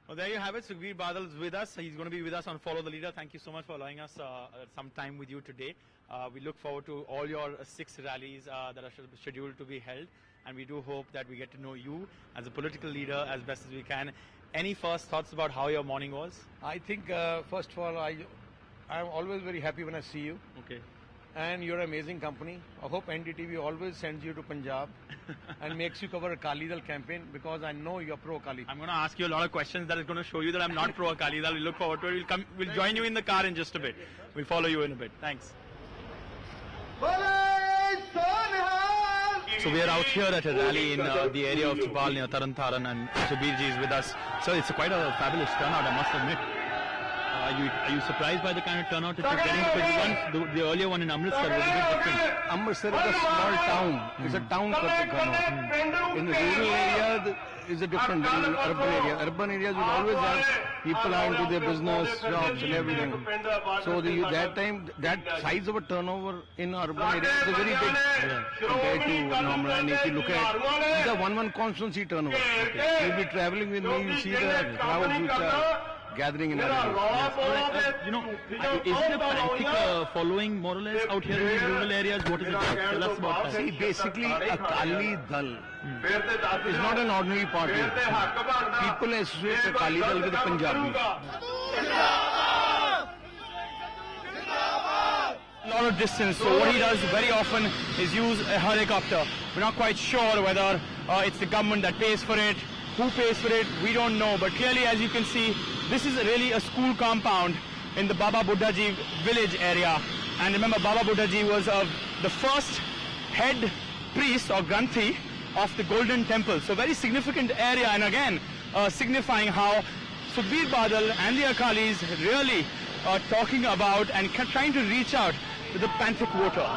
Well, there you have it. Sukhbir Badal is with us. He's going to be with us on Follow the Leader. Thank you so much for allowing us some time with you today. We look forward to all your 6 rallies that are scheduled to be held. And we do hope that we get to know you as a political leader as best as we can. Any first thoughts about how your morning was? I think, first of all, I'm always very happy when I see you. Okay. And you're an amazing company. I hope NDTV always sends you to Punjab and makes you cover a Akali Dal campaign, because I know you're pro-Akali. I'm going to ask you a lot of questions that is going to show you that I'm not pro-Akali Dal. We look forward to it. We'll join you in the car in just a bit. We'll follow you in a bit. Thanks. So we are out here at a rally in the area of Chupal near Taran Taran, and Sukhbir ji is with us. So it's quite a fabulous turnout, I must admit. Are you surprised by the kind of turnout that you're getting? Because the earlier one in Amritsar was a bit different. Amritsar is a small town. It's a town turnout. In the rural area, is a different urban area. Urban areas will always have people out into their business, jobs and everything. So that size of a turnover in urban areas is very big compared to normal. And if you look at the 1-1 constituency turnover, you'll be traveling with me, you see the crowds which are gathering in areas. Is it a frantic following more or less out here in the rural areas? What is it like? Tell us about that. See, basically, Akali Dal is not an ordinary party. People associate Akali Dal with the Punjabis. A lot of distance, so what he does very often is use a helicopter. We're not quite sure whether it's the government that pays for it, who pays for it, we don't know, but clearly, as you can see, this is really a school compound in the Baba Buddha Ji village area. And remember, Baba Buddha Ji was the first head priest or Granthi of the Golden Temple. So very significant area, and again signifying how Sukhbir Badal and the Akalis really are talking about and trying to reach out to the Panthic voter.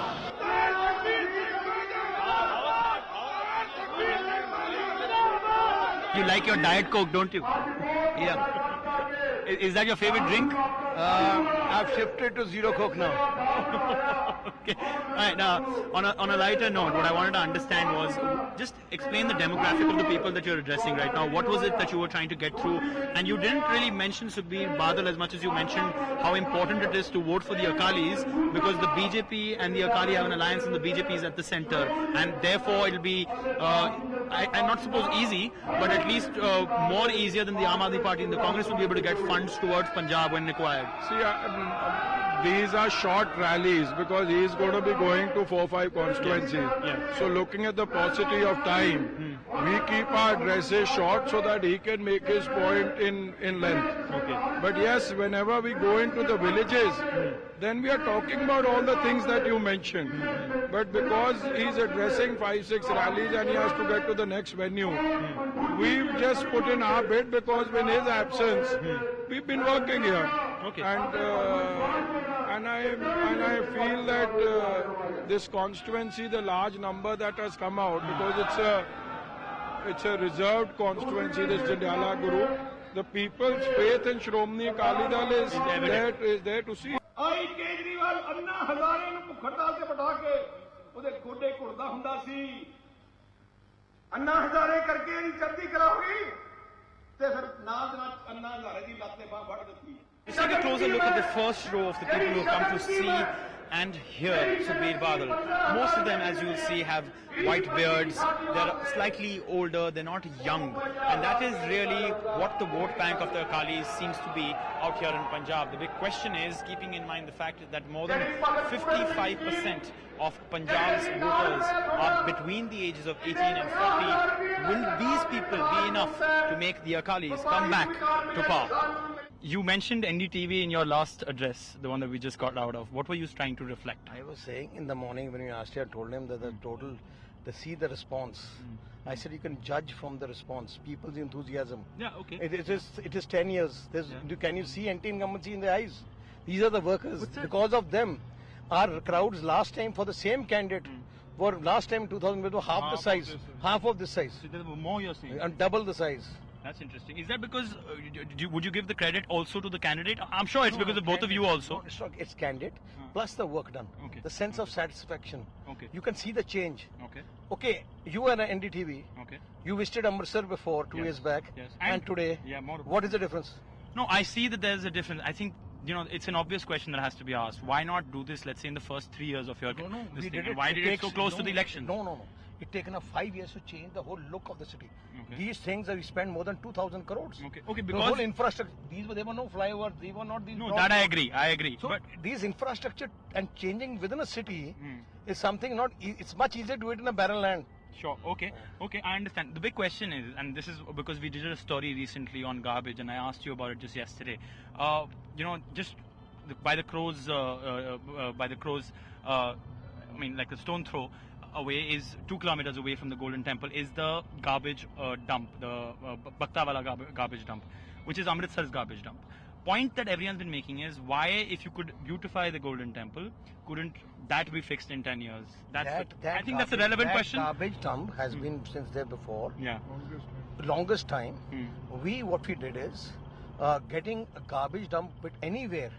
You like your Diet Coke, don't you? Yeah. Is that your favorite drink? I've shifted to Zero Coke now. Okay. All right. Now, on a lighter note, what I wanted to understand was just explain the demographic of the people that you're addressing right now. What was it that you were trying to get through? And you didn't really mention Sukhbir Badal as much as you mentioned how important it is to vote for the Akalis, because the BJP and the Akali have an alliance and the BJP is at the center, and therefore it'll be I'm not suppose easy, but at least more easier than the Aam Aadmi Party and the Congress will be able to get funds towards Punjab when required. See, these are short rallies because he is going to be going to 4-5 constituencies. Yeah. So looking at the paucity of time, we keep our addresses short so that he can make his point in length. Okay. But yes, whenever we go into the villages, then we are talking about all the things that you mentioned. But because he's addressing 5-6 rallies and he has to get to the next venue, we've just put in our bid, because in his absence, we've been working here. Okay. And I feel that this constituency, the large number that has come out, because it's a reserved constituency, this Jandiala Guru, the people's faith in Shromani Akali Dal is there to see. ਆਈ ਕੇਜਰੀਵਾਲ ਅੰਨਾ ਹਜ਼ਾਰੇ ਨੂੰ ਭੁੱਖੜਤਾਲ ਤੇ ਬਿਠਾ ਕੇ ਉਹਦੇ ਗੋਡੇ ਘੁੱਟਦਾ ਹੁੰਦਾ ਸੀ। ਅੰਨਾ ਹਜ਼ਾਰੇ ਕਰਕੇ ਇਹਦੀ ਚੜ੍ਹਦੀ ਕਲਾ ਹੋ ਗਈ ਤੇ ਫਿਰ ਨਾਲ ਦੇ ਨਾਲ ਅੰਨਾ ਹਜ਼ਾਰੇ ਦੀ ਲੱਤ ਤੇ ਬਾਹ ਵੱਢ ਦਿੱਤੀ। Let's take a closer look at the first row of the people who have come to see and hear Sukhbir Badal. Most of them, as you will see, have white beards. They're slightly older, they're not young. And that is really what the vote bank of the Akalis seems to be out here in Punjab. The big question is, keeping in mind the fact that more than 55% of Punjab's voters are between the ages of 18 and 40. Will these people be enough to make the Akalis come back to power? You mentioned NDTV in your last address, the one that we just got out of. What were you trying to reflect? I was saying in the morning when you asked you, I told him that see the response. I said you can judge from the response, people's enthusiasm. Yeah, okay. It is 10 years. Can you see anti-incumbency in the eyes? These are the workers. Because of them, our crowds last time for the same candidate were last time 2000 were half the size, half of this size. So there were more, you're saying? And double the size. That's interesting. Is that because, would you give the credit also to the candidate? I'm sure it's because of both of you also. No, it's not, it's candid, plus the work done. Okay. The sense of satisfaction. Okay. You can see the change. Okay. Okay, you were an NDTV. Okay. You visited Amritsar before, 2 Yes. years back. Yes. And today. Yeah, more. What is the difference? No, I see that there's a difference. I think, it's an obvious question that has to be asked. Why not do this, let's say, in the first 3 years of your this we thing? did And it. why did it so takes- close to the election? No. It taken up 5 years to change the whole look of the city. Okay. These things we spent more than 2,000 crores. Okay, the because- whole infrastructure. There were no flyovers. They were not these. No, broad that I roads. agree. I agree. So But these infrastructure and changing within a city Hmm. is something not. It's much easier to do it in a barren land. sure, okay, I understand. The big question is, and this is because we did a story recently on garbage, and I asked you about it just yesterday. Just by the crows, I mean, like a stone throw away is 2 kilometers away from the Golden Temple is the garbage dump, the Baktawala garbage dump, which is Amritsar's garbage dump. Point that everyone's been making is why, if you could beautify the Golden Temple, couldn't that be fixed in 10 years? I think that's a relevant question. Garbage dump has been since there before. Yeah. Longest time. What we did is getting a garbage dump but anywhere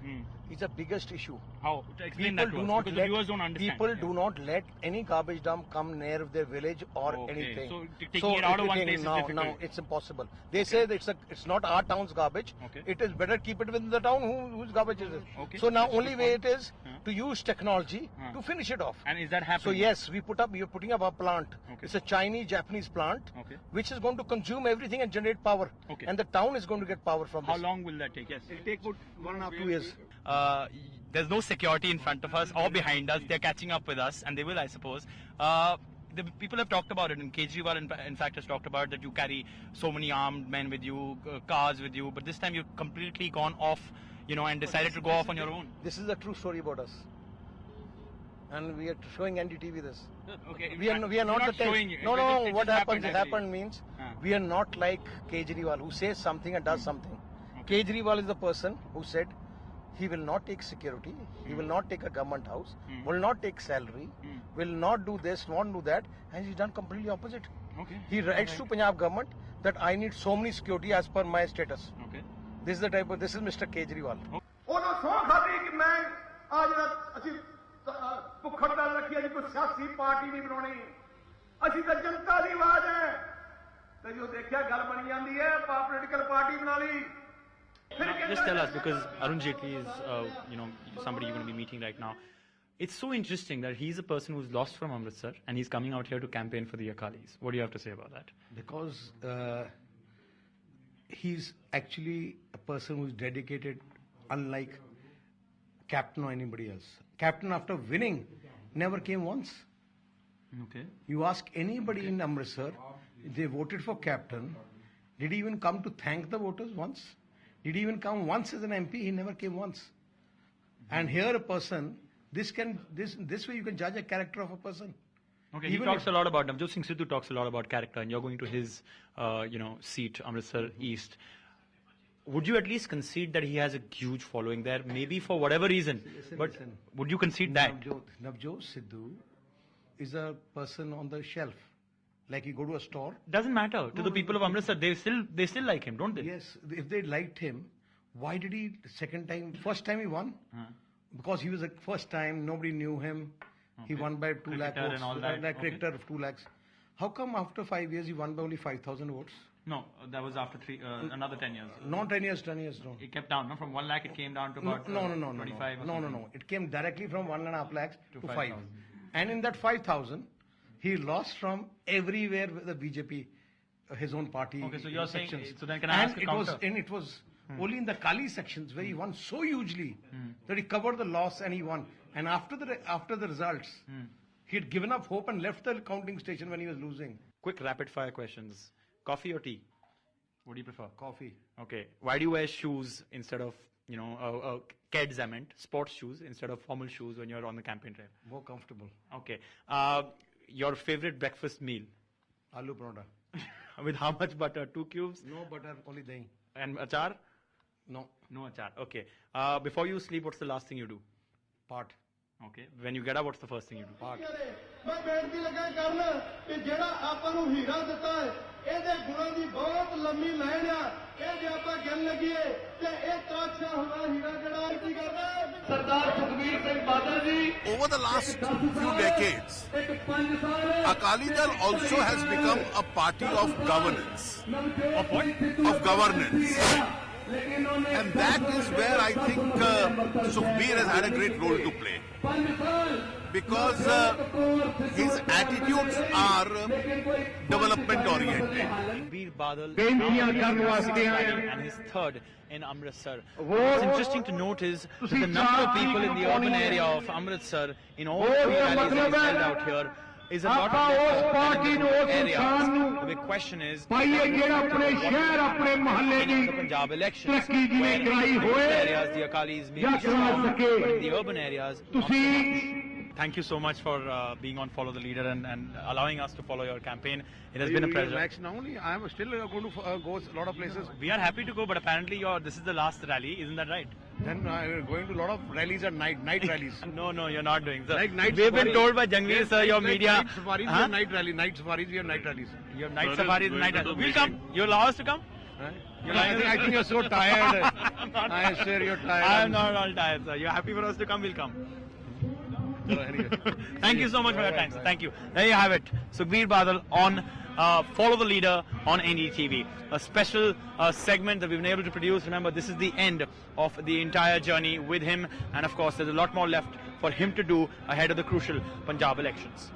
is the biggest issue. How? Explain People that to do us, not because let the viewers don't understand. people do not let any garbage dump come near their village or Okay, anything. so taking it out of one taking- place is now, difficult. Now it's impossible. They say that it's not our town's garbage. Okay. It is better keep it within the town whose garbage is it. Okay. So now That's a only good way point. it is to use technology to finish it off. And is that So happening? yes, we are putting up a plant. Okay. It's a Chinese-Japanese plant, Okay. which is going to consume everything and generate power. Okay. And the town is going to get power from How this. long will that take? Yes. It'll take about 1.5 2 years. There's no security in front of us or behind us. They're catching up with us, and they will, I suppose. The people have talked about it, and Kejriwal, in fact, has talked about that you carry so many armed men with you, cars with you, but this time you've completely gone off, and decided to go off on your own. This is a true story about us. And we are showing NDTV this. Okay. We are not the showing type. you. No, It just what happens? I It believe. happened means Ah. we are not like Kejriwal who says something and does something. Kejriwal is the person who said he will not take security, he will not take a government house, will not take salary, will not do this, not do that, and he's done completely opposite. Okay. He writes to Punjab government that I need so many security as per my status. Okay. This is Mr. Kejriwal. ਉਦੋਂ ਸਹੁੰ ਖਾਧੀ ਕਿ ਮੈਂ ਆ ਜਿਹੜਾ ਅਸੀਂ ਭੁੱਖੜ ਗੱਲ ਰੱਖੀ ਅਸੀਂ ਕੋਈ ਸਿਆਸੀ ਪਾਰਟੀ ਨਹੀਂ ਬਣਾਉਣੀ ਅਸੀਂ ਤਾਂ ਜਨਤਾ ਦੀ ਆਵਾਜ਼ ਹੈ ਤੇ ਜੋ ਦੇਖਿਆ ਗੱਲ ਬਣੀ ਜਾਂਦੀ ਹੈ ਪੋਲੀਟੀਕਲ ਪਾਰਟੀ ਬਣਾ ਲਈ Just tell us, because Arun Jaitley is, somebody you're going to be meeting right now. It's so interesting that he's a person who's lost from Amritsar and he's coming out here to campaign for the Akalis. What do you have to say about that? Because he's actually a person who's dedicated, unlike Captain or anybody else. Captain, after winning, never came once. Okay. You ask anybody in Amritsar, they voted for Captain. Did he even come to thank the voters once? Did he even come once as an MP? He never came once. And here a person, this way you can judge a character of a person. Okay, he Even talks if- a lot about, Navjot Singh Sidhu talks a lot about character, and you're going to his, seat, Amritsar East. Would you at least concede that he has a huge following there, maybe for whatever reason? But listen. would you concede that? Navjot Sidhu is a person on the shelf. Like you go to a store. Doesn't matter to the people of Amritsar. They still like him, don't they? Yes, if they liked him, why did he first time he won? Because he was the first time, nobody knew him. He won by 2 lakh Cricketer votes. and all that. Like Okay. cricketer of 2 lakhs. How come after 5 years he won by only 5,000 votes? No, that was after another 10 years. Not 10 years, no. It kept down, no? From 1 lakh it came down to about No. 25 or No. something. It came directly from 1.5 lakhs to 5. 5,000. And in that 5,000, he lost from everywhere with the BJP, his own party. Okay, so you're saying- sections. so then can I ask a it was, counter? and it was only in the Kali sections where he won so hugely that he covered the loss and he won. And after the results, he had given up hope and left the counting station when he was losing. Quick rapid fire questions. Coffee or tea? What do you prefer? Coffee. Okay. Why do you wear shoes instead of, Keds, I meant, sports shoes instead of formal shoes when you're on the campaign trail? More comfortable. Okay. Your favorite breakfast meal? Aloo paratha. With how much butter? 2 cubes? No butter, only dahi. And achar? No. No achar. Okay. Before you sleep, what's the last thing you do? Part. Okay. When you get up, what's the first thing you do? ਮੈਂ ਬੇਨਤੀ ਲੱਗਾ ਕਰਨ ਕਿ ਜਿਹੜਾ ਆਪਾਂ ਨੂੰ ਹੀਰਾ ਦਿੱਤਾ ਹੈ ਇਹਦੇ ਗੁਣਾਂ ਦੀ ਬਹੁਤ ਲੰਮੀ ਲਾਈਨ ਆ ਇਹ ਜੇ ਆਪਾਂ ਗਿਣ ਲੱਗੀਏ ਤੇ ਇਹ ਤਰਾਸ਼ਾ ਹੋਣਾ ਹੀਰਾ ਜਿਹੜਾ ਕੀ ਕਰਦਾ Sardar Sukhbir Singh Badal ji Over the last few decades, Akali Dal also has become a party of governance. Of what? Of governance. And that is where I think Sukhbir has had a great role to play. Because his attitudes are development oriented. Veer Badal and his third in Amritsar. What's interesting to note is that the number of people in the urban area of Amritsar in all three rallies that he's held out here is a lot of than in the areas. The big question is what the Punjab elections where in the areas the Akalis may be strong, but in the urban areas not so much. Thank you so much for being on Follow the Leader and allowing us to follow your campaign. It has been a pleasure. Now only I am still going to go a lot of places. We are happy to go, but apparently this is the last rally, isn't that right? Then I am going to a lot of rallies at night rallies. No, you're not doing so. Like night We've been safari. told by Jangveer sir, your media. Night safaris, we have night rally. Night safaris, we have night rallies. Your night safaris, night rallies. We'll come. You allow us to come? I think you're so tired. I swear you're tired. I'm not all tired, sir. You're happy for us to come? We'll come. Thank you so much for your time, sir. Thank you. There you have it. Sukhbir Badal on Follow the Leader on NDTV. A special segment that we've been able to produce. Remember, this is the end of the entire journey with him. And of course, there's a lot more left for him to do ahead of the crucial Punjab elections.